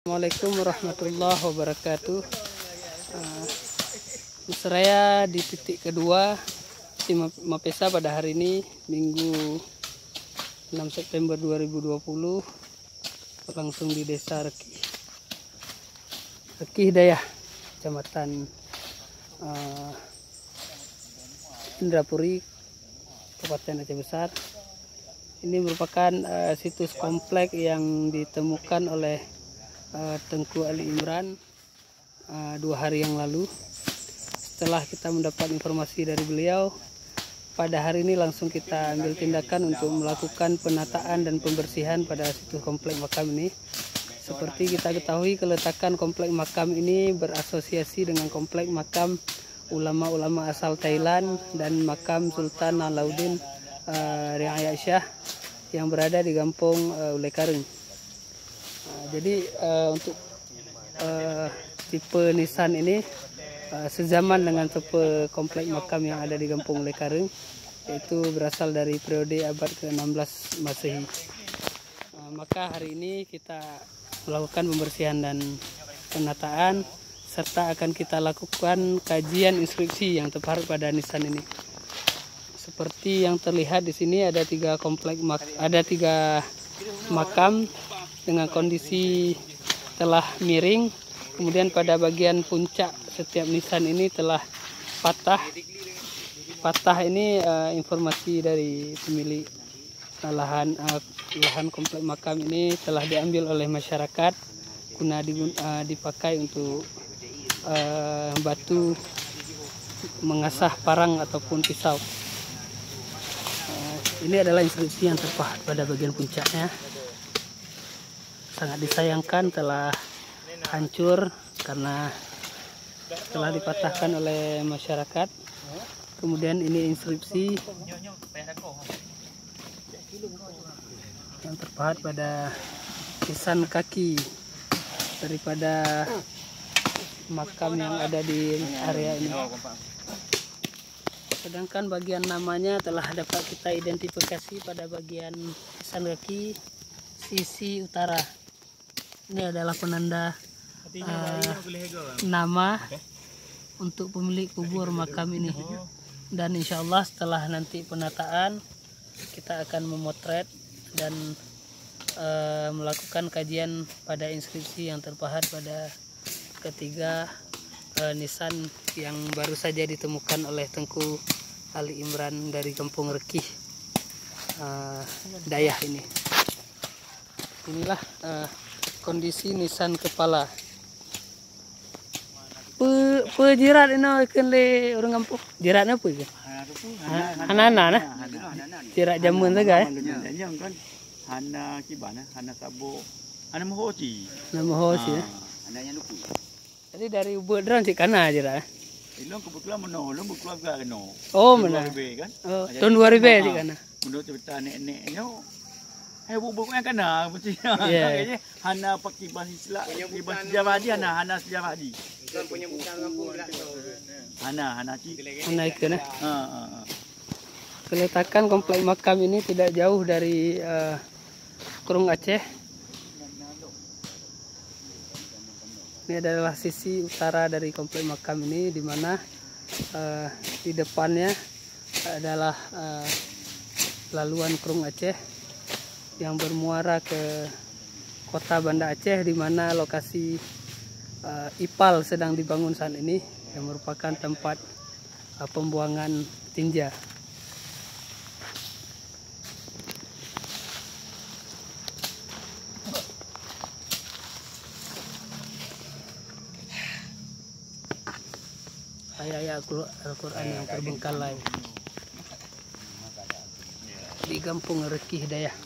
Assalamualaikum warahmatullahi wabarakatuh. Saya di titik kedua di Mapesa pada hari ini, Minggu 6 September 2020, langsung di Desa Reki Hidayah, Kecamatan Indrapuri, Kabupaten Aceh Besar. Ini merupakan situs komplek yang ditemukan oleh Tengku Ali Imran 2 hari yang lalu. Setelah kita mendapat informasi dari beliau, pada hari ini langsung kita ambil tindakan untuk melakukan penataan dan pembersihan pada situs komplek makam ini. Seperti kita ketahui, keletakan komplek makam ini berasosiasi dengan komplek makam ulama-ulama asal Thailand dan makam Sultan Alauddin Riayat Shah yang berada di Kampung Ulekareng. Jadi untuk tipe nisan ini sezaman dengan tipe komplek makam yang ada di Kampung Ulekareng, yaitu berasal dari periode abad ke-16 Masehi. Maka hari ini kita melakukan pembersihan dan penataan, serta akan kita lakukan kajian instruksi yang tepat pada nisan ini. Seperti yang terlihat di sini ada 3 makam dengan kondisi telah miring. Kemudian pada bagian puncak setiap nisan ini telah patah. Patah ini informasi dari pemilik lahan komplek makam ini telah diambil oleh masyarakat guna dipakai untuk batu mengasah parang ataupun pisau. Ini adalah instruksi yang terpahat pada bagian puncaknya. Sangat disayangkan telah hancur karena telah dipatahkan oleh masyarakat. Kemudian ini instruksi yang terpahat pada nisan kaki daripada makam yang ada di area ini. Sedangkan bagian namanya telah dapat kita identifikasi pada bagian nisan kaki sisi utara. Ini adalah penanda nama untuk pemilik kubur makam ini. Dan insya Allah setelah nanti penataan, kita akan memotret dan melakukan kajian pada inskripsi yang terpahat pada ketiga nisan yang baru saja ditemukan oleh Tengku Ali Imran dari Kampung Reki Hidayah ini. Inilah kondisi nisan kepala. Jirat ini ikan le orang kampung. Jiratnya apa itu? Hana. Jirat jamun saja. Hana kibana, hana sabuk, hana mohoci. Hana mohoci. Hana yang lupa. Jadi dari Ubudran cik kana jirat. Ilong kebetulan menolong berkeluarga kena. Oh mana? Kan? Oh, tahun 2000 cik kana. Menurut cerita nenek-neneknya, buku yang kena mesti. Yeah. Hana pakai bahasa Islam, bahasa sejarah haji, hana sejarah haji. Hana cik. Hana ikan. Keletakan komplek makam ini tidak jauh dari Kurung Aceh. Ini adalah sisi utara dari komplek makam ini, di mana di depannya adalah laluan Kurung Aceh yang bermuara ke kota Banda Aceh, di mana lokasi IPAL sedang dibangun saat ini, yang merupakan tempat pembuangan tinja. Ayat Al-Quran yang terbengkalai di Kampung Reki Hidayah.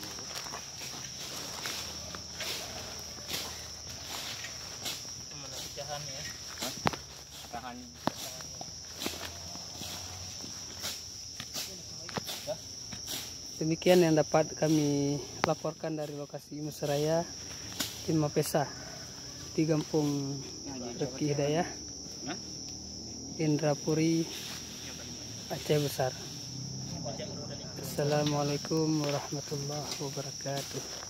Demikian yang dapat kami laporkan dari lokasi Mesraya di Mapesa di Kampung Reki Hidayah, Indrapuri, Aceh Besar. Assalamualaikum warahmatullahi wabarakatuh.